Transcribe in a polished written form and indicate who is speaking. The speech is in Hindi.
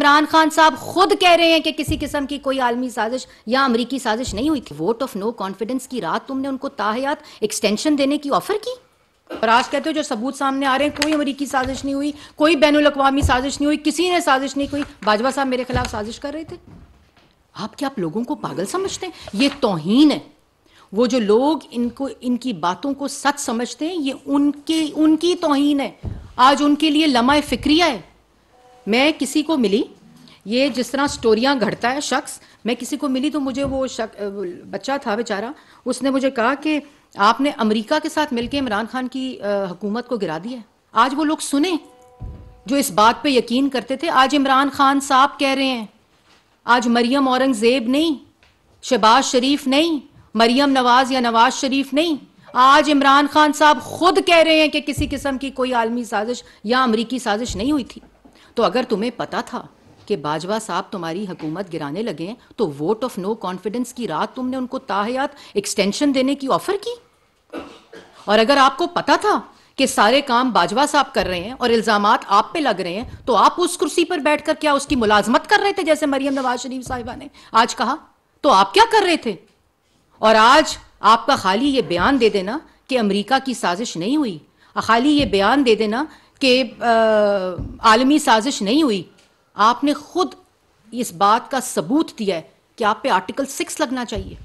Speaker 1: इमरान खान साहब खुद कह रहे हैं कि किसी किस्म की कोई आलमी साजिश या अमरीकी साजिश नहीं हुई थी। वोट ऑफ नो कॉन्फिडेंस की रात तुमने उनको ताहयात एक्सटेंशन देने की ऑफर की, और आज कहते हो जो सबूत सामने आ रहे हैं कोई अमरीकी साजिश नहीं हुई, कोई बैनुल अक़वामी साजिश नहीं हुई, किसी ने साजिश नहीं हुई, बाजवा साहब मेरे खिलाफ साजिश कर रहे थे। आप क्या आप लोगों को पागल समझते हैं? ये तौहीन है। वो जो लोग इनको इनकी बातों को सच समझते हैं, ये उनकी तौहीन है। आज उनके लिए लम्हा फिक्रिया है। मैं किसी को मिली, ये जिस तरह स्टोरियां घड़ता है शख्स, मैं किसी को मिली तो मुझे वो बच्चा था बेचारा, उसने मुझे कहा कि आपने अमेरिका के साथ मिलकर इमरान खान की हुकूमत को गिरा दिया है। आज वो लोग सुने जो इस बात पे यकीन करते थे। आज इमरान खान साहब कह रहे हैं, आज मरियम औरंगजेब नहीं, शहबाज शरीफ नहीं, मरियम नवाज या नवाज शरीफ नहीं, आज इमरान खान साहब खुद कह रहे हैं कि किसी किस्म की कोई आलमी साजिश या अमरीकी साजिश नहीं हुई थी। तो अगर तुम्हें पता था कि बाजवा साहब तुम्हारी हुकूमत गिराने लगे हैं, तो वोट ऑफ नो कॉन्फिडेंस की रात तुमने उनको ताहयात एक्सटेंशन देने की ऑफर की। और अगर आपको पता था कि सारे काम बाजवा साहब कर रहे हैं और इल्जामात आप पे लग रहे हैं, तो आप उस कुर्सी पर बैठकर क्या उसकी मुलाजमत कर रहे थे, जैसे मरियम नवाज शरीफ साहिबा ने आज कहा? तो आप क्या कर रहे थे? और आज आपका खाली ये बयान दे देना कि अमेरिका की साजिश नहीं हुई, खाली ये बयान दे देना कि आलमी साजिश नहीं हुई, आपने खुद इस बात का सबूत दिया है कि आप पे आर्टिकल 6 लगना चाहिए।